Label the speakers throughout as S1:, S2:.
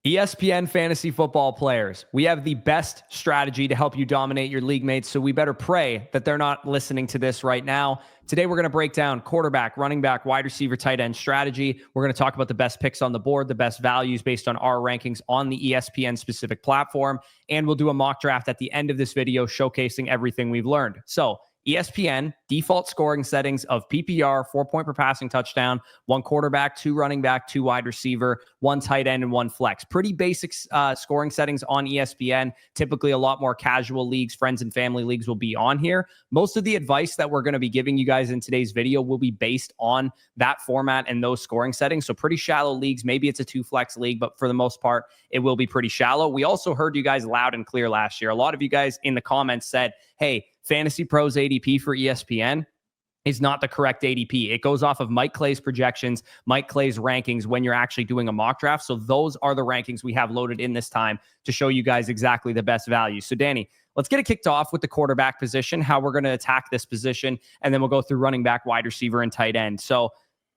S1: ESPN fantasy football players, we have the best strategy to help you dominate your league mates, so we better pray that they're not listening to this right now. Today, we're going to break down quarterback, running back, wide receiver, tight end strategy. We're going to talk about the best picks on the board, the best values based on our rankings on the ESPN specific platform, and we'll do a mock draft at the end of this video showcasing everything we've learned. So, ESPN default scoring settings of PPR, 4 point per passing touchdown, 1 quarterback, 2 running back, 2 wide receiver, 1 tight end, and 1 flex. Pretty basic scoring settings on ESPN. Typically a lot more casual leagues, friends and family leagues will be on here. Most of the advice that we're going to be giving you guys in today's video will be based on that format and those scoring settings. So pretty shallow leagues. Maybe it's a 2 flex league, but for the most part, it will be pretty shallow. We also heard you guys loud and clear last year. A lot of you guys in the comments said, hey, Fantasy Pros ADP for ESPN is not the correct ADP. It goes off of Mike Clay's projections, Mike Clay's rankings when you're actually doing a mock draft. So those are the rankings we have loaded in this time to show you guys exactly the best value. So Danny, let's get it kicked off with the quarterback position, how we're going to attack this position, and then we'll go through running back, wide receiver, and tight end. So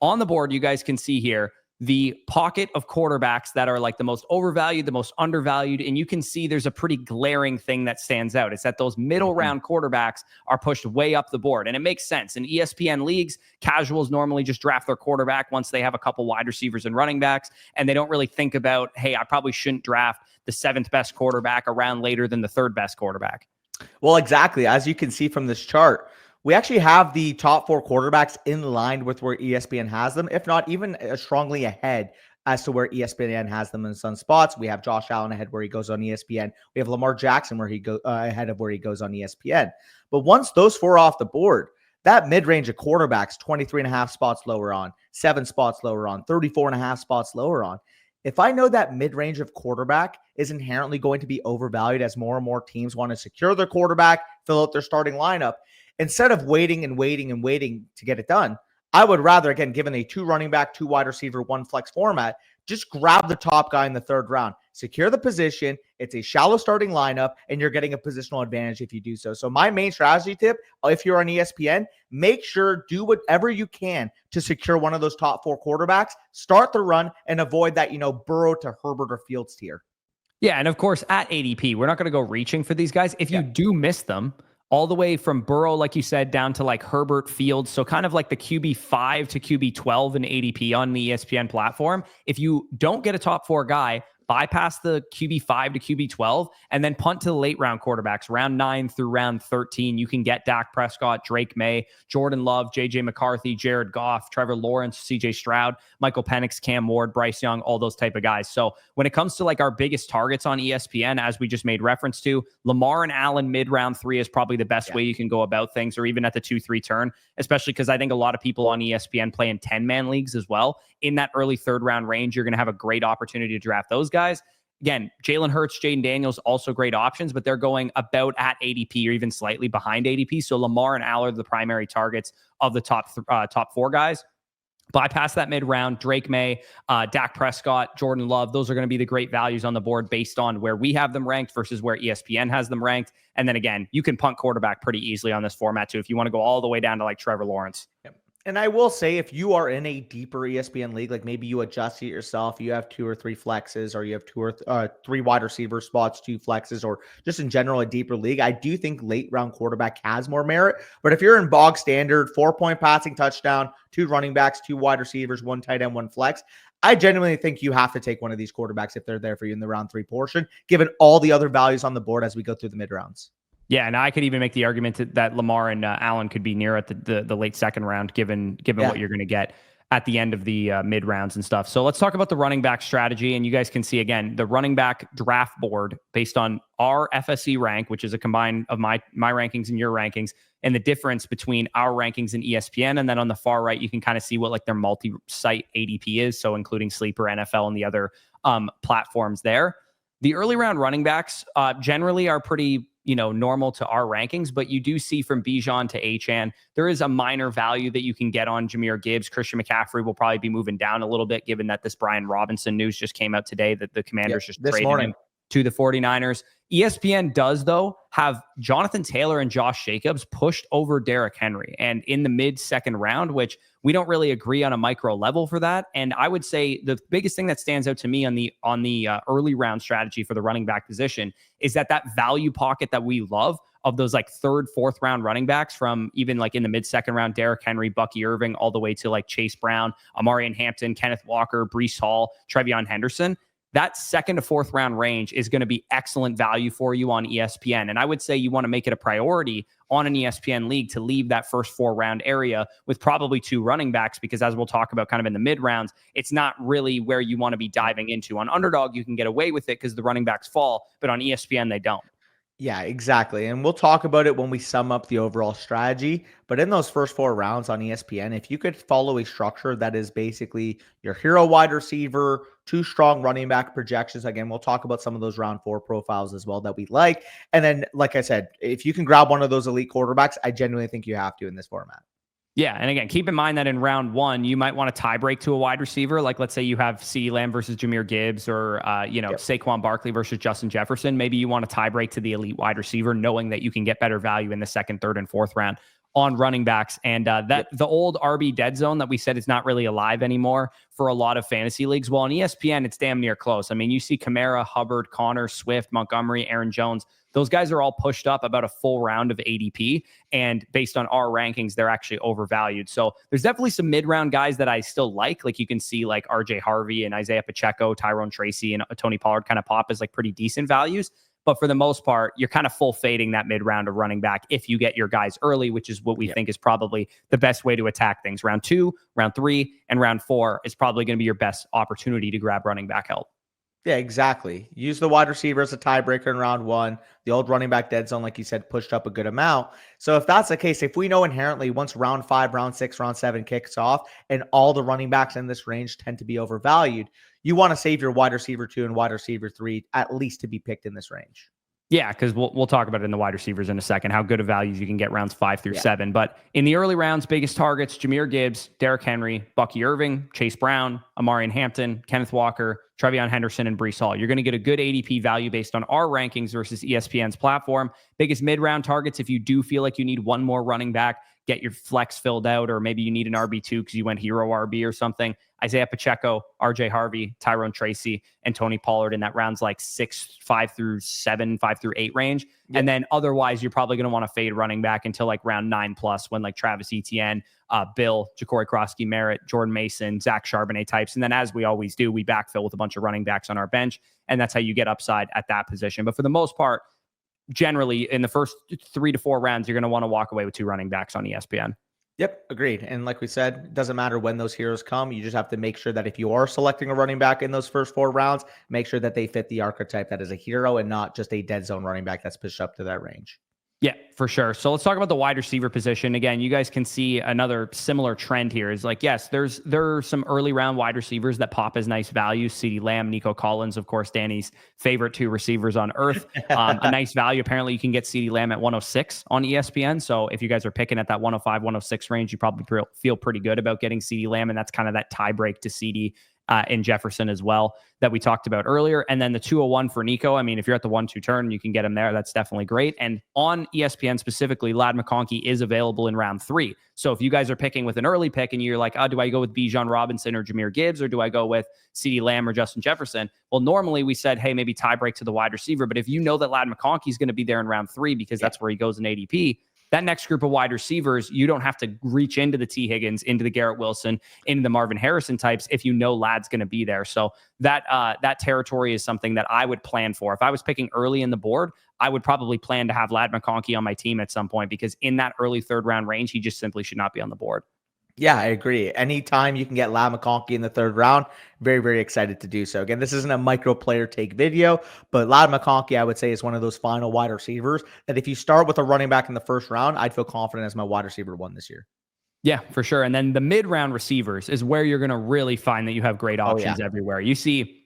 S1: on the board, you guys can see here the pocket of quarterbacks that are like the most overvalued, the most undervalued. And you can see there's a pretty glaring thing that stands out. It's that those middle round quarterbacks are pushed way up the board. And it makes sense. In ESPN leagues, casuals normally just draft their quarterback once they have a couple wide receivers and running backs. And they don't really think about, hey, I probably shouldn't draft the 7th best quarterback around later than the 3rd best quarterback.
S2: Well, exactly. As you can see from this chart, we actually have the top 4 quarterbacks in line with where ESPN has them, if not even strongly ahead as to where ESPN has them in some spots. We have Josh Allen ahead where he goes on ESPN. We have Lamar Jackson where he goes ahead of where he goes on ESPN. But once those 4 off the board, that mid-range of quarterbacks, 23.5 spots lower on, 7 spots lower on, 34.5 spots lower on. If I know that mid-range of quarterback is inherently going to be overvalued as more and more teams want to secure their quarterback, fill out their starting lineup, instead of waiting to get it done, I would rather, again, given a 2 running back, 2 wide receiver, 1 flex format, just grab the top guy in the 3rd round, secure the position. It's a shallow starting lineup, and you're getting a positional advantage if you do so. So my main strategy tip, if you're on ESPN, make sure do whatever you can to secure one of those top 4 quarterbacks, start the run, and avoid that, Burrow to Herbert or Fields tier.
S1: Yeah, and of course, at ADP, we're not going to go reaching for these guys. If you do miss them, all the way from Burrow, like you said, down to like Herbert, Fields. So kind of like the QB5 to QB12 in ADP on the ESPN platform. If you don't get a top 4 guy, bypass the QB5 to QB12 and then punt to the late round quarterbacks, round 9 through round 13. You can get Dak Prescott, Drake May, Jordan Love, JJ McCarthy, Jared Goff, Trevor Lawrence, CJ Stroud, Michael Penix, Cam Ward, Bryce Young, all those type of guys. So when it comes to like our biggest targets on ESPN, as we just made reference to, Lamar and Allen mid round 3 is probably the best way you can go about things, or even at the 2-3 turn, especially because I think a lot of people on ESPN play in 10-man leagues as well. In that early 3rd round range, you're going to have a great opportunity to draft those guys. Again, Jalen Hurts, Jaden Daniels, also great options, but they're going about at ADP or even slightly behind ADP. So Lamar and Allen are the primary targets of the top 4 guys. Bypass that mid-round, Drake May, Dak Prescott, Jordan Love. Those are going to be the great values on the board based on where we have them ranked versus where ESPN has them ranked. And then again, you can punt quarterback pretty easily on this format too if you want to go all the way down to like Trevor Lawrence.
S2: Yep. And I will say, if you are in a deeper ESPN league, like maybe you adjust it yourself, you have 2 or 3 flexes, or you have 2 or 3 wide receiver spots, 2 flexes, or just in general a deeper league, I do think late round quarterback has more merit. But if you're in bog standard, 4-point passing touchdown, 2 running backs, 2 wide receivers, 1 tight end, 1 flex, I genuinely think you have to take one of these quarterbacks if they're there for you in the round 3 portion, given all the other values on the board as we go through the mid rounds.
S1: Yeah, and I could even make the argument that Lamar and Allen could be near at the late 2nd round, given what you're going to get at the end of the mid rounds and stuff. So let's talk about the running back strategy. And you guys can see, again, the running back draft board based on our FSC rank, which is a combine of my rankings and your rankings, and the difference between our rankings and ESPN. And then on the far right, you can kind of see what like their multi-site ADP is. So including Sleeper, NFL, and the other platforms there. The early round running backs generally are pretty normal to our rankings, but you do see from Bijan to Achane, there is a minor value that you can get on Jahmyr Gibbs. Christian McCaffrey will probably be moving down a little bit, given that this Brian Robinson news just came out today that the Commanders just traded him to the 49ers. ESPN does, though, have Jonathan Taylor and Josh Jacobs pushed over Derrick Henry and in the mid-second round, which we don't really agree on a micro level for that. And I would say the biggest thing that stands out to me on the early round strategy for the running back position is that value pocket that we love of those like third, fourth round running backs from even like in the mid-second round, Derrick Henry, Bucky Irving, all the way to like Chase Brown, Amari Hampton, Kenneth Walker, Breece Hall, Trevion Henderson. That second to fourth round range is going to be excellent value for you on ESPN. And I would say you want to make it a priority on an ESPN league to leave that first 4 round area with probably 2 running backs, because as we'll talk about kind of in the mid rounds, it's not really where you want to be diving into. On Underdog, you can get away with it because the running backs fall, but on ESPN, they don't.
S2: Yeah, exactly. And we'll talk about it when we sum up the overall strategy. But in those first 4 rounds on ESPN, if you could follow a structure that is basically your hero wide receiver, 2 strong running back projections, again, we'll talk about some of those round 4 profiles as well that we like. And then, like I said, if you can grab one of those elite quarterbacks, I genuinely think you have to in this format.
S1: Yeah. And again, keep in mind that in round 1, you might want to tie break to a wide receiver. Like let's say you have CeeDee Lamb versus Jahmyr Gibbs or, Saquon Barkley versus Justin Jefferson. Maybe you want to tie break to the elite wide receiver, knowing that you can get better value in the second, third, and fourth round on running backs. And the old RB dead zone that we said is not really alive anymore for a lot of fantasy leagues. Well, on ESPN, it's damn near close. I mean, you see Kamara, Hubbard, Connor, Swift, Montgomery, Aaron Jones. Those guys are all pushed up about a full round of ADP. And based on our rankings, they're actually overvalued. So there's definitely some mid-round guys that I still like. Like you can see like RJ Harvey and Isaiah Pacheco, Tyrone Tracy, and Tony Pollard kind of pop as like pretty decent values. But for the most part, you're kind of full fading that mid-round of running back if you get your guys early, which is what we think is probably the best way to attack things. Round 2, round 3, and round 4 is probably going to be your best opportunity to grab running back help.
S2: Yeah, exactly. Use the wide receiver as a tiebreaker in round 1. The old running back dead zone, like you said, pushed up a good amount. So if that's the case, if we know inherently once round 5, round 6, round 7 kicks off, and all the running backs in this range tend to be overvalued, you want to save your wide receiver 2 and wide receiver 3 at least to be picked in this range.
S1: Yeah, because we'll talk about it in the wide receivers in a second, how good of values you can get rounds 5 through 7. But in the early rounds, biggest targets, Jahmyr Gibbs, Derrick Henry, Bucky Irving, Chase Brown, Amari Hampton, Kenneth Walker, Trevion Henderson, and Breece Hall. You're going to get a good ADP value based on our rankings versus ESPN's platform. Biggest mid-round targets, if you do feel like you need one more running back, get your flex filled out, or maybe you need an RB2 because you went hero RB or something. Isaiah Pacheco, RJ Harvey, Tyrone Tracy, and Tony Pollard in that rounds like 6, 5 through 7, 5 through 8 range. Yep. And then otherwise, you're probably going to want to fade running back until like round 9 plus when like Travis Etienne, Bill, Ja'Cory Krosky, Merritt, Jordan Mason, Zach Charbonnet types. And then as we always do, we backfill with a bunch of running backs on our bench. And that's how you get upside at that position. But for the most part, generally in the first 3 to 4 rounds, you're going to want to walk away with 2 running backs on ESPN.
S2: Yep, agreed. And like we said, it doesn't matter when those heroes come. You just have to make sure that if you are selecting a running back in those first 4 rounds, make sure that they fit the archetype that is a hero and not just a dead zone running back that's pushed up to that range.
S1: Yeah, for sure. So let's talk about the wide receiver position. Again, you guys can see another similar trend here is like, yes, there are some early round wide receivers that pop as nice value. CeeDee Lamb, Nico Collins, of course, Danny's favorite 2 receivers on earth. A nice value. Apparently you can get CeeDee Lamb at 106 on ESPN. So if you guys are picking at that 105, 106 range, you probably feel pretty good about getting CeeDee Lamb. And that's kind of that tie break to CeeDee in Jefferson as well that we talked about earlier. And then the 201 for Nico. I mean, if you're at the 1-2 turn, you can get him there. That's definitely great. And on ESPN specifically, Ladd McConkey is available in round 3. So if you guys are picking with an early pick and you're like, do I go with Bijan Robinson or Jahmyr Gibbs, or do I go with CeeDee Lamb or Justin Jefferson? Well, normally we said, hey, maybe tie break to the wide receiver. But if you know that Ladd McConkey is going to be there in round 3 because that's where he goes in ADP, that next group of wide receivers, you don't have to reach into the T. Higgins, into the Garrett Wilson, into the Marvin Harrison types if you know Ladd's going to be there. So that territory is something that I would plan for. If I was picking early in the board, I would probably plan to have Ladd McConkey on my team at some point, because in that early 3rd round range, he just simply should not be on the board.
S2: Yeah, I agree. Anytime you can get Ladd McConkey in the 3rd round, very, very excited to do so. Again, this isn't a micro player take video, but Ladd McConkey, I would say, is one of those final wide receivers that if you start with a running back in the 1st round, I'd feel confident as my wide receiver 1 this year.
S1: Yeah, for sure. And then the mid-round receivers is where you're going to really find that you have great options everywhere. You see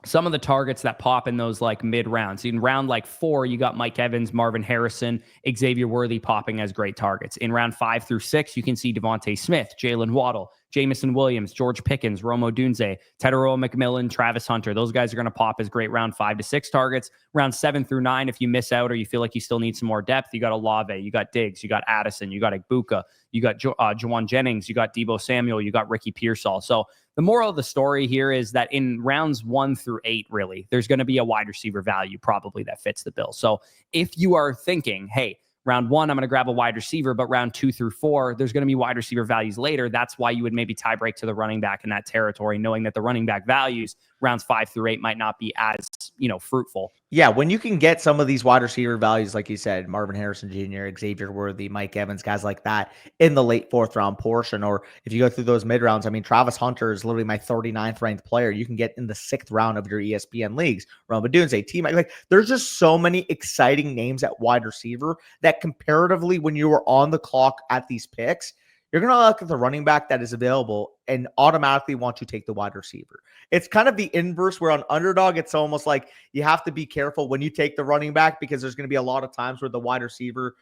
S1: some of the targets that pop in those like mid rounds. In round like 4, you got Mike Evans, Marvin Harrison, Xavier Worthy popping as great targets. In round 5 through 6, you can see Devontae Smith, Jalen Waddle, Jamison Williams, George Pickens, Rome Odunze, Tedero McMillan, Travis Hunter. Those guys are going to pop as great round 5 to 6 targets. Round 7 through 9, if you miss out or you feel like you still need some more depth, you got Olave, you got Diggs, you got Addison, you got Igbuka, you got Juwan Jennings, you got Deebo Samuel, you got Ricky Pearsall. So the moral of the story here is that in rounds 1 through 8, really, there's going to be a wide receiver value probably that fits the bill. So if you are thinking, hey, round 1, I'm going to grab a wide receiver, but round 2 through 4, there's going to be wide receiver values later. That's why you would maybe tie break to the running back in that territory, knowing that the running back values rounds 5 through 8 might not be as, fruitful.
S2: Yeah, when you can get some of these wide receiver values, like you said, Marvin Harrison Jr., Xavier Worthy, Mike Evans, guys like that in the late 4th round portion, or if you go through those mid rounds, I mean, Travis Hunter is literally my 39th ranked player. You can get in the 6th round of your ESPN leagues. Rome Odunze, T-Mike, like there's just so many exciting names at wide receiver that comparatively, when you are on the clock at these picks, you're going to look at the running back that is available and automatically want to take the wide receiver. It's kind of the inverse where on Underdog, it's almost like you have to be careful when you take the running back because there's going to be a lot of times where the wide receiver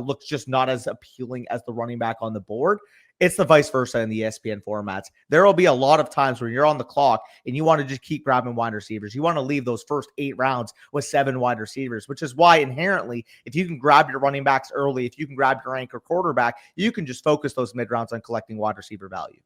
S2: looks just not as appealing as the running back on the board. It's the vice versa in the ESPN formats. There will be a lot of times where you're on the clock and you want to just keep grabbing wide receivers. You want to leave those first 8 rounds with 7 wide receivers, which is why inherently, if you can grab your running backs early, if you can grab your anchor quarterback, you can just focus those mid rounds on collecting wide receiver value.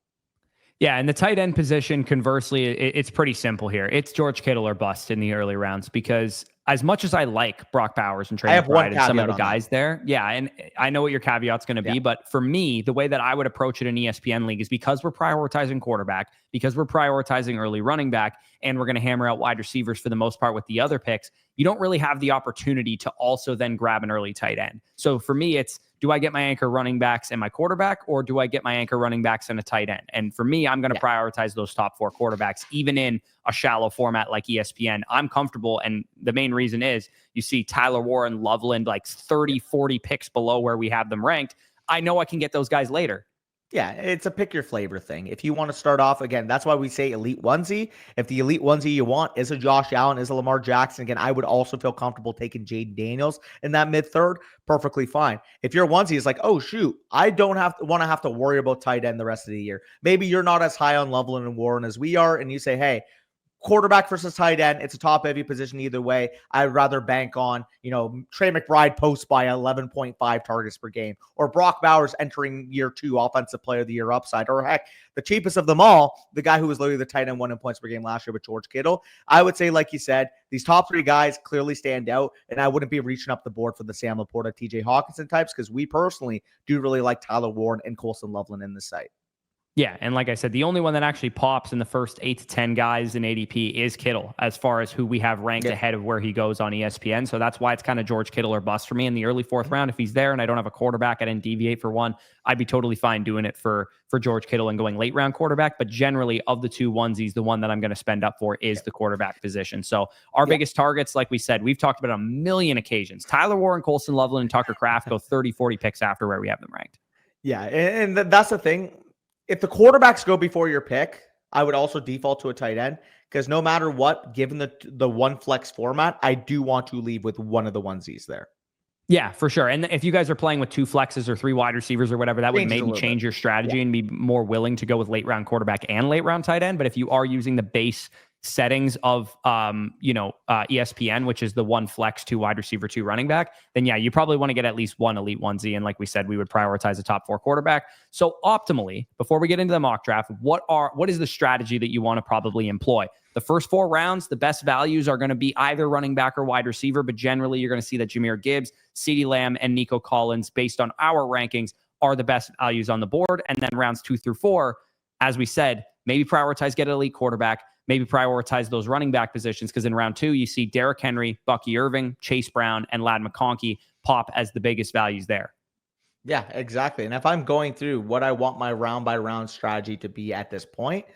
S1: Yeah, and the tight end position, conversely, it's pretty simple here. It's George Kittle or bust in the early rounds because as much as I like Brock Bowers and Trey McBride and some of the guys there, yeah, and I know what your caveat's going to be, but for me, the way that I would approach it in ESPN League is because we're prioritizing quarterback, because we're prioritizing early running back, and we're going to hammer out wide receivers for the most part with the other picks, you don't really have the opportunity to also then grab an early tight end. So for me, it's, do I get my anchor running backs and my quarterback, or do I get my anchor running backs and a tight end? And for me, I'm going to prioritize those top 4 quarterbacks, even in a shallow format like ESPN. I'm comfortable. And the main reason is you see Tyler Warren, Loveland, like 30, 40 picks below where we have them ranked. I know I can get those guys later.
S2: Yeah, it's a pick your flavor thing. If you want to start off, again, that's why we say elite onesie. If the elite onesie you want is a Josh Allen, is a Lamar Jackson, again, I would also feel comfortable taking Jaden Daniels in that mid-third. Perfectly fine. If your onesie is like, oh, shoot, I don't have to worry about tight end the rest of the year. Maybe you're not as high on Loveland and Warren as we are, and you say, hey, quarterback versus tight end, it's a top-heavy position either way. I'd rather bank on, Trey McBride posts by 11.5 targets per game, or Brock Bowers entering year 2 offensive player of the year upside, or heck, the cheapest of them all, the guy who was literally the tight end 1 in points per game last year with George Kittle. I would say, like you said, these top 3 guys clearly stand out, and I wouldn't be reaching up the board for the Sam Laporta, TJ Hawkinson types, because we personally do really like Tyler Warren and Colson Loveland in this site.
S1: Yeah, and like I said, the only one that actually pops in the first 8 to 10 guys in ADP is Kittle, as far as who we have ranked ahead of where he goes on ESPN. So that's why it's kind of George Kittle or bust for me in the early 4th round. If he's there and I don't have a quarterback, I didn't deviate for one, I'd be totally fine doing it for George Kittle and going late round quarterback. But generally, of the 2 onesies, the one that I'm going to spend up for is the quarterback position. So our biggest targets, like we said, we've talked about a million occasions. Tyler Warren, Colson Loveland, and Tucker Kraft go 30, 40 picks after where we have them ranked.
S2: Yeah, and that's the thing. If the quarterbacks go before your pick, I would also default to a tight end because no matter what, given the one flex format, I do want to leave with one of the onesies there.
S1: Yeah, for sure. And if you guys are playing with 2 flexes or 3 wide receivers or whatever, that would maybe change your strategy and be more willing to go with late round quarterback and late round tight end. But if you are using the base settings of ESPN, which is the 1 flex, 2 wide receiver, 2 running back, then yeah, you probably want to get at least 1 elite onesie. And like we said, we would prioritize a top 4 quarterback. So optimally, before we get into the mock draft, what is the strategy that you want to probably employ? The first 4 rounds, the best values are going to be either running back or wide receiver, but generally you're going to see that Jahmyr Gibbs, CeeDee Lamb, and Nico Collins, based on our rankings, are the best values on the board. And then rounds 2 through 4, as we said, maybe prioritize get an elite quarterback, maybe prioritize those running back positions, because in round 2, you see Derrick Henry, Bucky Irving, Chase Brown, and Ladd McConkey pop as the biggest values there.
S2: Yeah, exactly. And if I'm going through what I want my round by round strategy to be at this point,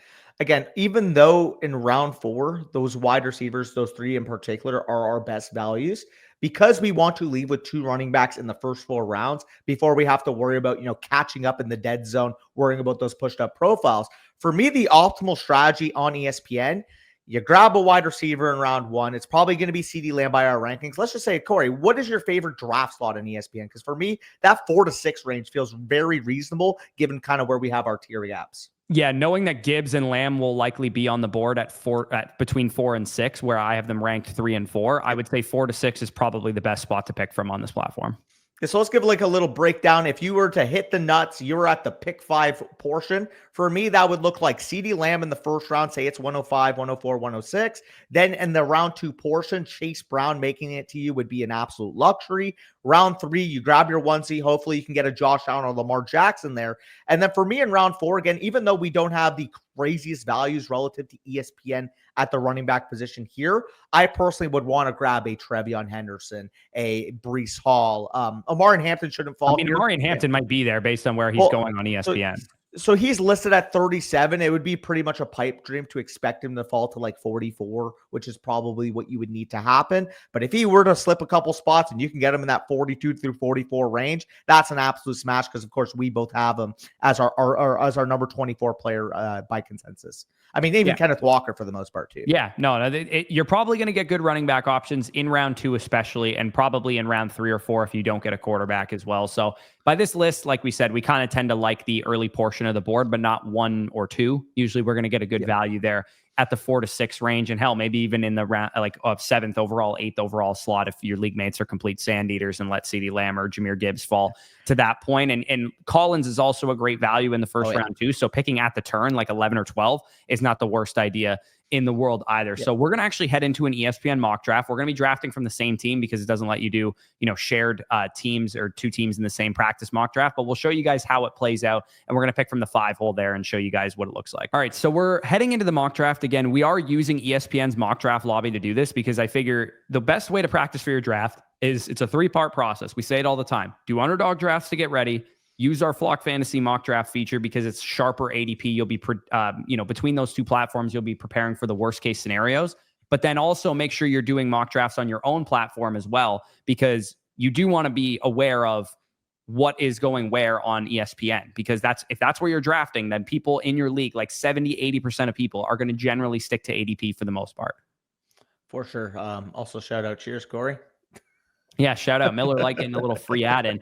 S2: again, even though in round 4, those wide receivers, those 3 in particular, are our best values, because we want to leave with 2 running backs in the first 4 rounds before we have to worry about, catching up in the dead zone, worrying about those pushed up profiles. For me, the optimal strategy on ESPN You grab a wide receiver in round 1. It's probably going to be CeeDee Lamb by our rankings. Let's just say, Corey, what is your favorite draft slot in ESPN? Because for me, that 4 to 6 range feels very reasonable given kind of where we have our tier gaps.
S1: Yeah, knowing that Gibbs and Lamb will likely be on the board at between 4 and 6, where I have them ranked 3 and 4, I would say 4 to 6 is probably the best spot to pick from on this platform.
S2: So let's give like a little breakdown. If you were to hit the nuts, you're at the pick 5 portion. For me, that would look like CeeDee Lamb in the first round, say it's 105, 104, 106. Then in the round 2 portion, Chase Brown making it to you would be an absolute luxury. Round 3, you grab your onesie. Hopefully you can get a Josh Allen or Lamar Jackson there. And then for me in round 4, again, even though we don't have the craziest values relative to ESPN at the running back position here, I personally would want to grab a Trevion Henderson, a Breece Hall. Amari Hampton shouldn't fall.
S1: I mean, Amari Hampton might be there based on where he's going on ESPN.
S2: So he's listed at 37. It would be pretty much a pipe dream to expect him to fall to like 44, which is probably what you would need to happen. But if he were to slip a couple spots and you can get him in that 42 through 44 range, that's an absolute smash because, of course, we both have him as our number 24 player by consensus. I mean, even Kenneth Walker for the most part, too.
S1: Yeah, no, you're probably going to get good running back options in round 2, especially, and probably in round 3 or 4 if you don't get a quarterback as well. So by this list, like we said, we kind of tend to like the early portion of the board, but not 1 or 2. Usually we're going to get a good value there at the 4 to 6 range, and hell, maybe even in the round like of 7th overall, 8th overall slot if your league mates are complete sand eaters and let CeeDee Lamb or Jahmyr Gibbs fall to that point. And Collins is also a great value in the first round too. So picking at the turn like 11 or 12 is not the worst idea in the world either. So we're going to actually head into an ESPN mock draft. We're going to be drafting from the same team because it doesn't let you do, shared teams or 2 teams in the same practice mock draft, but we'll show you guys how it plays out. And we're going to pick from the 5 hole there and show you guys what it looks like. All right. So we're heading into the mock draft. Again, we are using ESPN's mock draft lobby to do this because I figure the best way to practice for your draft is it's a 3-part process. We say it all the time. Do underdog drafts to get ready. Use our Flock Fantasy mock draft feature because it's sharper ADP. You'll be, between those 2 platforms, you'll be preparing for the worst case scenarios. But then also make sure you're doing mock drafts on your own platform as well, because you do want to be aware of what is going where on ESPN, because if that's where you're drafting, then people in your league, like 70-80% of people are going to generally stick to ADP for the most part.
S2: For sure. Also shout out. Cheers, Corey.
S1: Yeah, shout out Miller Lite getting a little free ad in.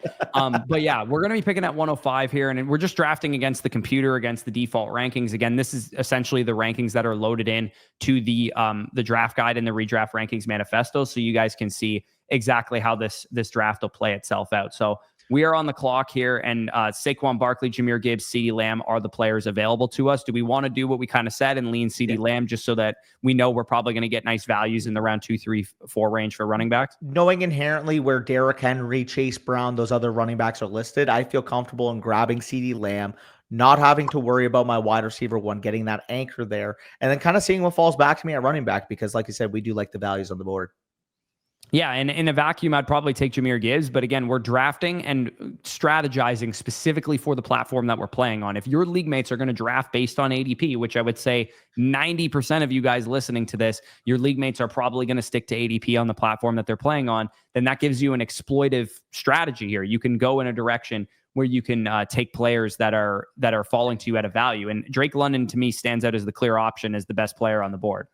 S1: But yeah, we're going to be picking at 105 here, and we're just drafting against the computer, against the default rankings. Again, this is essentially the rankings that are loaded in to the draft guide and the redraft rankings manifesto, so you guys can see exactly how this draft will play itself out. So we are on the clock here, and Saquon Barkley, Jahmyr Gibbs, CeeDee Lamb are the players available to us. Do we want to do what we kind of said and lean CeeDee Lamb just so that we know we're probably going to get nice values in the round 2, 3, 4 range for running backs?
S2: Knowing inherently where Derrick Henry, Chase Brown, those other running backs are listed, I feel comfortable in grabbing CeeDee Lamb, not having to worry about my wide receiver 1, getting that anchor there, and then kind of seeing what falls back to me at running back because, like you said, we do like the values on the board.
S1: Yeah, and in a vacuum, I'd probably take Jahmyr Gibbs. But again, we're drafting and strategizing specifically for the platform that we're playing on. If your league mates are going to draft based on ADP, which I would say 90% of you guys listening to this, your league mates are probably going to stick to ADP on the platform that they're playing on, then that gives you an exploitive strategy here. You can go in a direction where you can take players that are falling to you at a value. And Drake London, to me, stands out as the clear option as the best player on the board.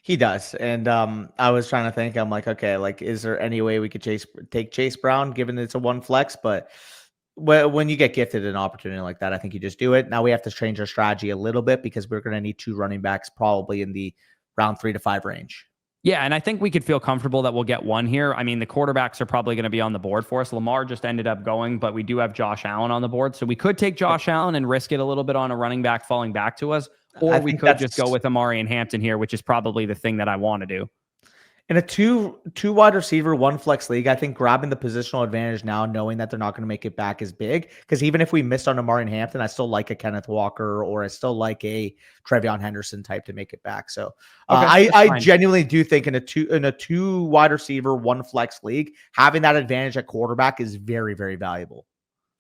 S2: He does. And I was trying to think, I'm like, okay, like, is there any way we could take Chase Brown, given it's a 1 flex? But when you get gifted an opportunity like that, I think you just do it. Now we have to change our strategy a little bit because we're going to need 2 running backs probably in the round 3 to 5 range.
S1: Yeah, and I think we could feel comfortable that we'll get 1 here. I mean, the quarterbacks are probably going to be on the board for us. Lamar just ended up going, but we do have Josh Allen on the board. So we could take Josh Allen and risk it a little bit on a running back falling back to us. Or we could just go with Amari and Hampton here, which is probably the thing that I want to do.
S2: In a two wide receiver, 1 flex league, I think grabbing the positional advantage now, knowing that they're not going to make it back, is big. Because even if we missed on Amari and Hampton, I still like a Kenneth Walker or I still like a Trevion Henderson type to make it back. So I genuinely do think in a two wide receiver, 1 flex league, having that advantage at quarterback is very, very valuable.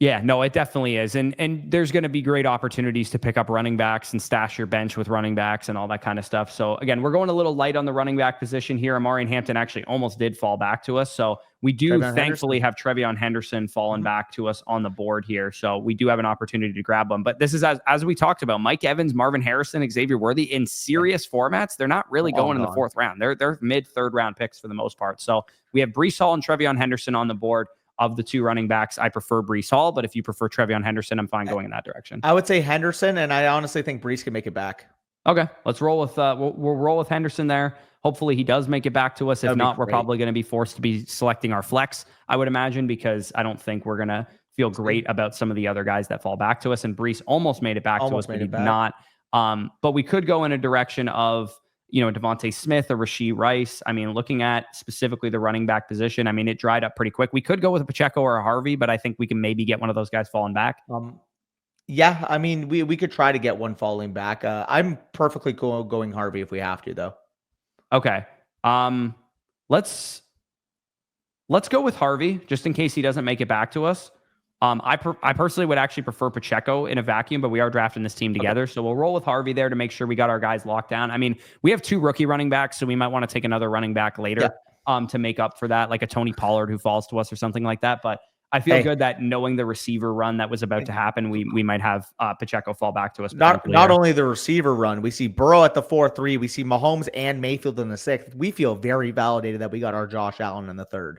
S1: Yeah, no, it definitely is. And there's going to be great opportunities to pick up running backs and stash your bench with running backs and all that kind of stuff. So again, we're going a little light on the running back position here. Amari and Hampton actually almost did fall back to us. So we do
S2: Trayvon
S1: thankfully
S2: Henderson.
S1: have Trevion Henderson fallen
S2: Mhm.
S1: back to us on the board here. So we do have an opportunity to grab them. But this is as we talked about, Mike Evans, Marvin Harrison, Xavier Worthy in
S2: Yeah,
S1: serious formats. They're not
S2: they're
S1: really
S2: all
S1: going in the
S2: gone.
S1: fourth round. They're mid third round picks for the most part. So we have Brees Hall and Trevion Henderson on the board. Of the two running backs, I prefer Brees Hall, but if you prefer Trevion Henderson, I'm fine going in that direction.
S2: I would say Henderson, and I honestly think Brees can make it back.
S1: Okay, let's roll with we'll roll with Henderson there. Hopefully he does make it back to us.
S2: That
S1: If
S2: would be
S1: not, we're
S2: great.
S1: probably going to be forced to be selecting our flex, I would imagine, because I don't think we're going to feel great about some of the other guys that fall back to us. And Brees almost made it back to us,
S2: Almost
S1: but
S2: made
S1: he
S2: it
S1: did
S2: back.
S1: not. But we could go in a direction of Devontae Smith or Rashee Rice. I mean, looking at specifically the running back position, I mean, it dried up pretty quick. We could go with a Pacheco or a Harvey, but I think we can maybe get one of those guys falling back.
S2: Yeah, I mean, we could try to get one falling back. I'm perfectly cool going Harvey if we have to, though.
S1: Okay. Let's go with Harvey just in case he doesn't make it back to us. I personally would actually prefer Pacheco in a vacuum, but we are drafting this team together. Okay. So we'll roll with Harvey there to make sure we got our guys locked down. I mean, we have two rookie running backs, so we might want to take another running back later to make up for that, like a Tony Pollard who falls to us or something like that. But I feel good that knowing the receiver run that was about to happen, we might have Pacheco fall back to us.
S2: Not only the receiver run, we see Burrow at the 4-3, we see Mahomes and Mayfield in the 6th. We feel very validated that we got our Josh Allen in the 3rd.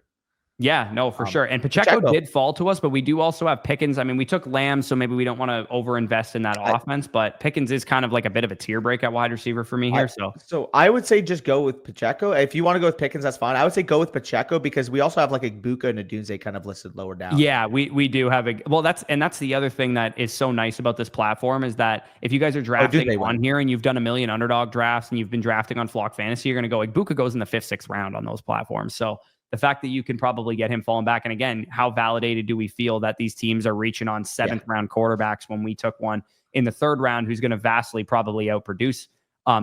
S1: Yeah, no, for sure. And Pacheco did fall to us, but we do also have Pickens. I mean, we took Lamb, so maybe we don't want to overinvest in that offense, but Pickens is kind of like a bit of a tier break at wide receiver for me here.
S2: So I would say just go with Pacheco. If you want to go with Pickens, that's fine. I would say go with Pacheco because we also have like Ibuka and Adunze kind of listed lower down.
S1: Yeah, we do have that's the other thing that is so nice about this platform is that if you guys are drafting on here and you've done a million underdog drafts and you've been drafting on Flock Fantasy, you're going to go Ibuka goes in the 5th, 6th round on those platforms. So the fact that you can probably get him falling back. And again, how validated do we feel that these teams are reaching on 7th round quarterbacks when we took one in the 3rd round who's going to vastly probably outproduce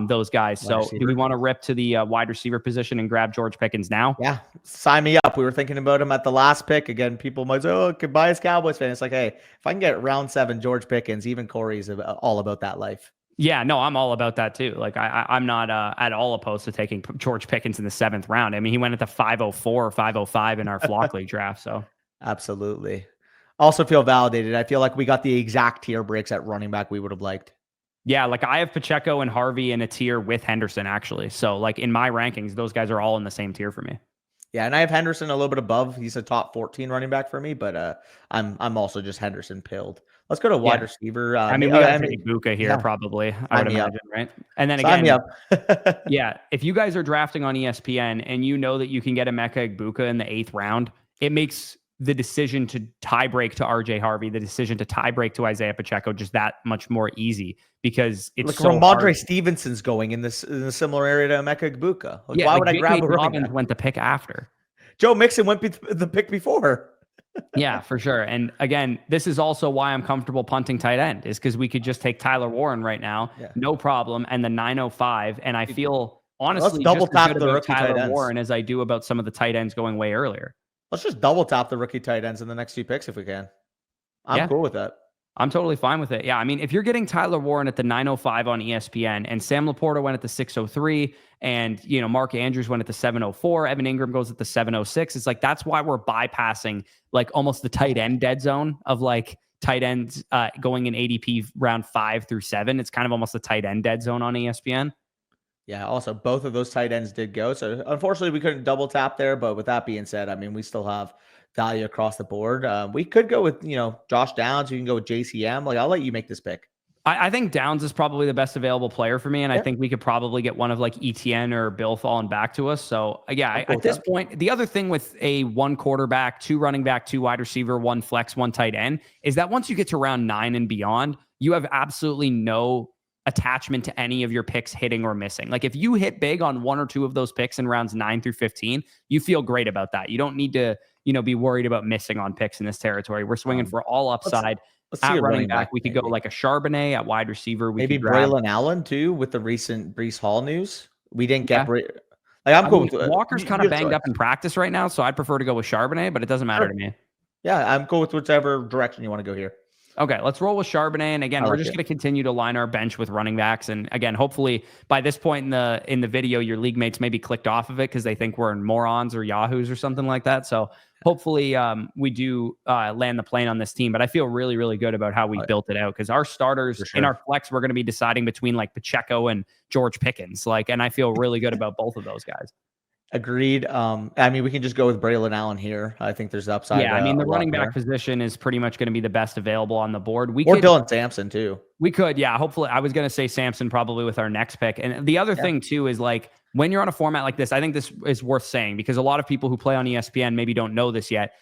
S1: those guys. So do we want to rip to the wide receiver position and grab George Pickens now?
S2: Yeah, sign me up. We were thinking about him at the last pick. Again, people might say, oh, could buy his Cowboys fan. It's like, hey, if I can get round 7 George Pickens, even Corey's all about that life.
S1: Yeah, no, I'm all about that too. Like I'm not at all opposed to taking George Pickens in the 7th round. I mean, he went at the 504 or 505 in our Flock League draft. So
S2: absolutely. Also feel validated. I feel like we got the exact tier breaks at running back we would have liked.
S1: Yeah, like I have Pacheco and Harvey in a tier with Henderson actually. So like in my rankings, those guys are all in the same tier for me.
S2: Yeah, and I have Henderson a little bit above. He's a top 14 running back for me, but I'm also just Henderson pilled. Let's go to wide receiver.
S1: I mean, we got to take Ibuka here probably, I would imagine, right? And then again, yeah, if you guys are drafting on ESPN and you know that you can get a Emeka Ibuka in the 8th round, it makes the decision to tie break to RJ Harvey, the decision to tie break to Isaiah Pacheco just that much more easy because it's so
S2: Ramondre Stevenson's going in a similar area to Emeka Ibuka. Like, why would I grab a running back?
S1: Went the pick after.
S2: Joe Mixon went the pick before.
S1: Yeah, for sure. And again, this is also why I'm comfortable punting tight end is because we could just take Tyler Warren right now, no problem, and the 905. And I feel honestly
S2: double
S1: just as
S2: tap
S1: good
S2: the
S1: about
S2: rookie
S1: Tyler
S2: tight ends.
S1: Warren as I do about some of the tight ends going way earlier.
S2: Let's just double tap the rookie tight ends in the next 2 picks if we can. I'm cool with that.
S1: I'm totally fine with it. Yeah, I mean, if you're getting Tyler Warren at the 905 on ESPN and Sam Laporta went at the 603 and, Mark Andrews went at the 704, Evan Ingram goes at the 706, it's like that's why we're bypassing like almost the tight end dead zone of like tight ends going in ADP round 5 through 7. It's kind of almost the tight end dead zone on ESPN.
S2: Yeah, also both of those tight ends did go. So unfortunately we couldn't double tap there, but with that being said, I mean, we still have value across the board. We could go with, Josh Downs. You can go with JCM. Like, I'll let you make this pick.
S1: I think Downs is probably the best available player for me. And I think we could probably get one of like ETN or Bill falling back to us. So at this point, the other thing with a 1 quarterback, 2 running back, 2 wide receiver, 1 flex, 1 tight end is that once you get to round 9 and beyond, you have absolutely no attachment to any of your picks hitting or missing. Like if you hit big on 1 or 2 of those picks in rounds 9 through 15, you feel great about that. You don't need to, be worried about missing on picks in this territory. We're swinging for all upside.
S2: Let's
S1: at running back, we could go like a Charbonnet. At wide receiver, we
S2: maybe
S1: could grab
S2: Braylon Allen too with the recent Brees Hall news. We didn't get I'm cool with
S1: Walker's kind of banged up in practice right now, so I'd prefer to go with Charbonnet, but it doesn't matter to me.
S2: Yeah, I'm cool with whichever direction you want to go here.
S1: Okay, let's roll with Charbonnet. And again,
S2: I
S1: we're
S2: like
S1: just
S2: it.
S1: going to continue to line our bench with running backs. And again, hopefully by this point in the video, your league mates maybe clicked off of it because they think we're morons or yahoos or something like that. So hopefully we do land the plane on this team. But I feel really, really good about how we built it out because our starters
S2: For
S1: in our
S2: sure.
S1: flex, we're going to be deciding between like Pacheco and George Pickens. And I feel really good about both of those guys.
S2: Agreed. I mean, we can just go with Braylon Allen here. I think there's upside
S1: Yeah, I mean,
S2: a
S1: the
S2: lot
S1: running back
S2: there.
S1: position is pretty much going to be the best available on the board.
S2: Or Dylan Sampson too.
S1: We could, yeah. Hopefully, I was going to say Samson probably with our next pick. And the other thing too is like when you're on a format like this, I think this is worth saying because a lot of people who play on ESPN maybe don't know this yet.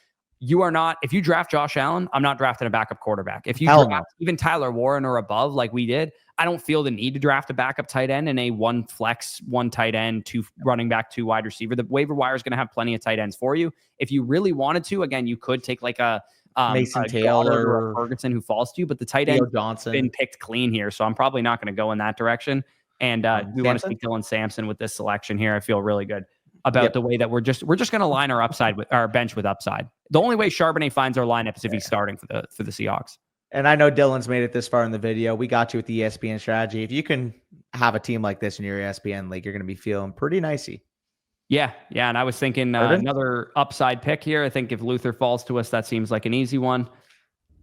S1: You are not, if you draft Josh Allen, I'm not drafting a backup quarterback. If you draft even Tyler Warren or above, like we did, I don't feel the need to draft a backup tight end in a one flex, one tight end, two running back, two wide receiver. The waiver wire is going to have plenty of tight ends for you. If you really wanted to, again, you could take like a
S2: Mason
S1: Goddard or
S2: Taylor,
S1: a Ferguson who falls to you, but the tight
S2: Theo
S1: end
S2: Johnson
S1: been picked clean here, so I'm probably not going to go in that direction. And we want to see Dylan Sampson with this selection here. I feel really good about the way that we're just going to line our upside with our bench with upside. The only way Charbonnet finds our lineup is if he's starting for the Seahawks.
S2: And I know Dylan's made it this far in the video. We got you with the ESPN strategy. If you can have a team like this in your ESPN league, you're going to be feeling pretty nicey.
S1: Yeah. And I was thinking another upside pick here. I think if Luther falls to us, that seems like an easy one.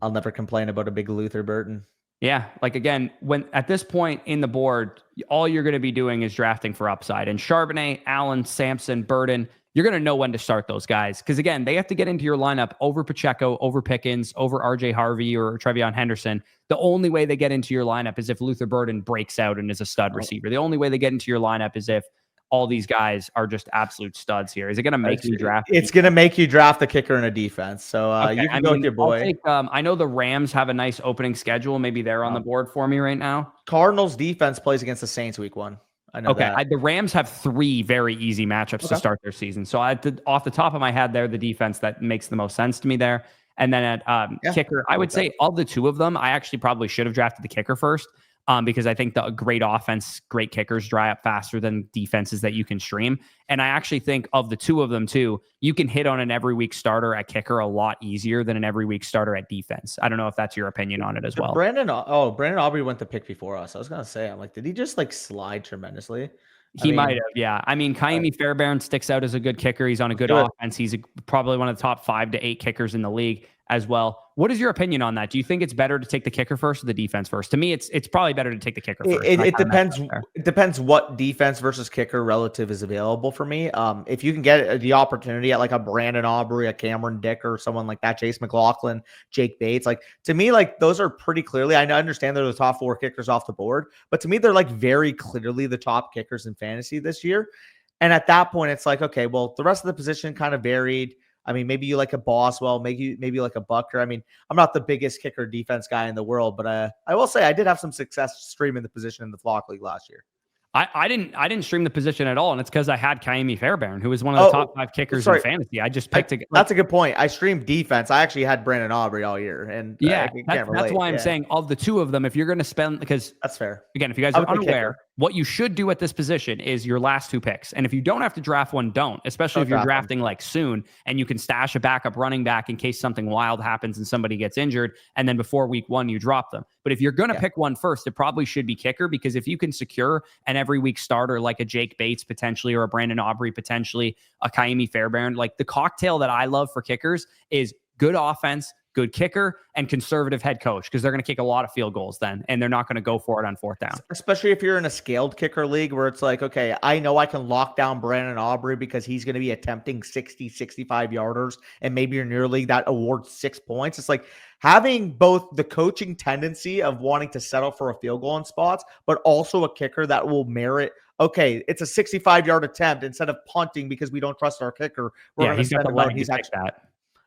S2: I'll never complain about a big Luther Burton.
S1: Yeah. Like again, when at this point in the board, all you're going to be doing is drafting for upside. And Charbonnet, Allen, Sampson, Burton, you're going to know when to start those guys. Because again, they have to get into your lineup over Pacheco, over Pickens, over RJ Harvey or Trevion Henderson. The only way they get into your lineup is if Luther Burton breaks out and is a stud receiver. The only way they get into your lineup is if all these guys are just absolute studs here. Is it going to make you draft?
S2: It's going to make you draft the kicker and a defense. So you can go with your boy.
S1: I know the Rams have a nice opening schedule. Maybe they're on the board for me right now.
S2: Cardinals defense plays against the Saints week 1. I know that.
S1: The Rams have 3 very easy matchups to start their season. So off the top of my head, they're the defense that makes the most sense to me there. And then at kicker, I would say of the two of them, I actually probably should have drafted the kicker first. Because I think the great offense, great kickers dry up faster than defenses that you can stream. And I actually think of the two of them too, you can hit on an every week starter at kicker a lot easier than an every week starter at defense. I don't know if that's your opinion on it as well.
S2: Brandon Aubrey went the pick before us. I was going to say, I'm like, did he just like slide tremendously?
S1: He might have, yeah. I mean, Kaimi Fairbairn sticks out as a good kicker. He's on a good offense. He's probably one of the top 5 to 8 kickers in the league as well. What is your opinion on that? Do you think it's better to take the kicker first or the defense first? To me, it's probably better to take the kicker first.
S2: It depends. It depends what defense versus kicker relative is available for me. If you can get the opportunity at like a Brandon Aubrey, a Cameron Dick, or someone like that, Chase McLaughlin, Jake Bates, like to me, like those are pretty clearly. I understand they're the top 4 kickers off the board, but to me, they're like very clearly the top kickers in fantasy this year. And at that point, it's like, okay, well, the rest of the position kind of varied. I mean, maybe you like a Boswell, maybe like a Bucker. I mean, I'm not the biggest kicker defense guy in the world, but I will say I did have some success streaming the position in the Flock League last year.
S1: I didn't stream the position at all, and it's because I had Kaimi Fairbairn, who was one of the top 5 kickers in fantasy. I just picked
S2: that's a good point. I streamed defense. I actually had Brandon Aubrey all year, and
S1: that's why I'm saying of the two of them, if you're going to spend, because
S2: that's fair.
S1: Again, if you guys are unaware, what you should do at this position is your last 2 picks, and if you don't have to draft one, don't. Especially if you're drafting like soon, and you can stash a backup running back in case something wild happens and somebody gets injured, and then before week 1 you drop them. But if you're going to pick one first, it probably should be kicker, because if you can secure an every week starter like a Jake Bates potentially, or a Brandon Aubrey potentially, a Kaimi Fairbairn, like the cocktail that I love for kickers is good offense, good kicker, and conservative head coach, because they're going to kick a lot of field goals then, and they're not going to go for it on 4th down.
S2: Especially if you're in a scaled kicker league where it's like, okay, I know I can lock down Brandon Aubrey because he's going to be attempting 60, 65 yarders, and maybe you're in your league that awards 6 points. It's like having both the coaching tendency of wanting to settle for a field goal in spots, but also a kicker that will merit, okay, it's a 65-yard attempt instead of punting because we don't trust our kicker.
S1: He's got the leg to take that.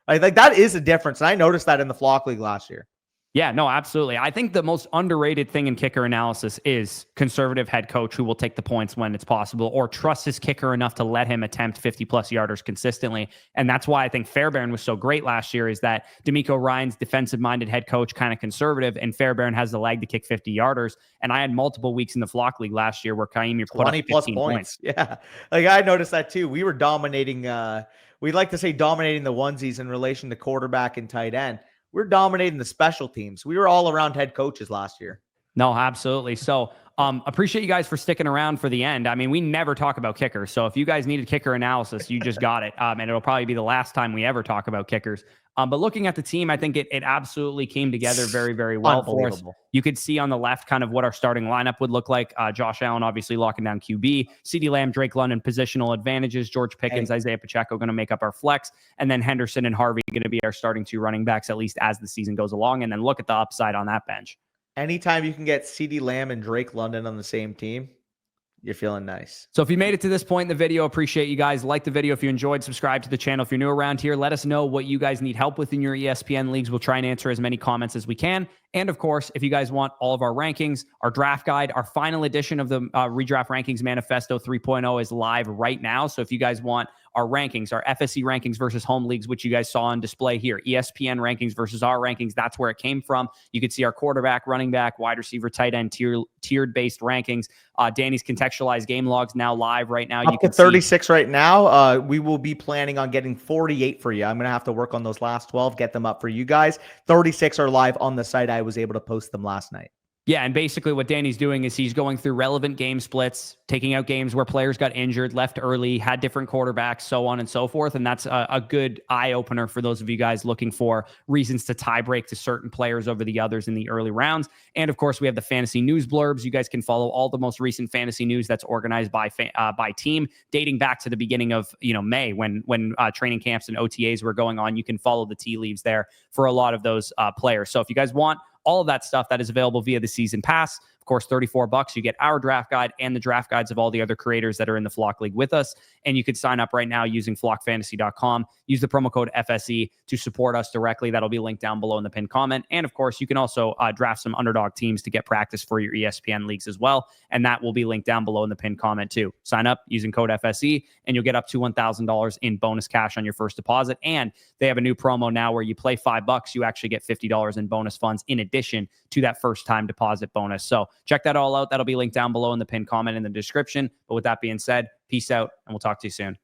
S2: Like that is a difference. And I noticed that in the Flock League last year.
S1: Yeah, no, absolutely. I think the most underrated thing in kicker analysis is conservative head coach who will take the points when it's possible or trust his kicker enough to let him attempt 50 plus yarders consistently. And that's why I think Fairbairn was so great last year, is that D'Amico Ryan's defensive minded head coach, kind of conservative, and Fairbairn has the leg to kick 50 yarders. And I had multiple weeks in the flock league last year where Kaimi put up
S2: 20 plus
S1: 15
S2: points. Yeah. Like I noticed that too. We were dominating, we'd like to say dominating the onesies in relation to quarterback and tight end. We're dominating the special teams. We were all around head coaches last year.
S1: No, absolutely. So appreciate you guys for sticking around for the end. I mean, we never talk about kickers. So if you guys needed kicker analysis, you just got it. And it'll probably be the last time we ever talk about kickers. But looking at the team, I think it absolutely came together very, very well for us. You could see on the left kind of what our starting lineup would look like. Josh Allen obviously locking down QB, CeeDee Lamb, Drake London, positional advantages, George Pickens, Isaiah Pacheco going to make up our flex, and then Henderson and Harvey going to be our starting 2 running backs, at least as the season goes along. And then look at the upside on that bench.
S2: Anytime you can get CeeDee Lamb and Drake London on the same team, you're feeling nice.
S1: So if you made it to this point in the video, appreciate you guys. Like the video if you enjoyed, subscribe to the channel. If you're new around here, let us know what you guys need help with in your ESPN leagues. We'll try and answer as many comments as we can. And of course, if you guys want all of our rankings, our draft guide, our final edition of the Redraft Rankings Manifesto 3.0 is live right now. So if you guys want our rankings, our FSC rankings versus home leagues, which you guys saw on display here, ESPN rankings versus our rankings, that's where it came from. You could see our quarterback, running back, wide receiver, tight end, tiered based rankings. Danny's contextualized game logs now live right now.
S2: Up to 36 right now. We will be planning on getting 48 for you. I'm going to have to work on those last 12, get them up for you guys. 36 are live on the site. I was able to post them last night.
S1: Yeah, and basically what Danny's doing is he's going through relevant game splits, taking out games where players got injured, left early, had different quarterbacks, so on and so forth. And that's a good eye-opener for those of you guys looking for reasons to tie break to certain players over the others in the early rounds. And of course, we have the fantasy news blurbs. You guys can follow all the most recent fantasy news that's organized by team, dating back to the beginning of May when training camps and OTAs were going on. You can follow the tea leaves there for a lot of those players. So if you guys want all of that stuff, that is available via the season pass. Of course, $34. You get our draft guide and the draft guides of all the other creators that are in the Flock League with us. And you could sign up right now using flockfantasy.com. Use the promo code FSE to support us directly. That'll be linked down below in the pinned comment. And of course, you can also draft some underdog teams to get practice for your ESPN leagues as well. And that will be linked down below in the pinned comment too. Sign up using code FSE and you'll get up to $1,000 in bonus cash on your first deposit. And they have a new promo now where you play $5, you actually get $50 in bonus funds in addition to that first time deposit bonus. So check that all out. That'll be linked down below in the pinned comment in the description. But with that being said, peace out and we'll talk to you soon.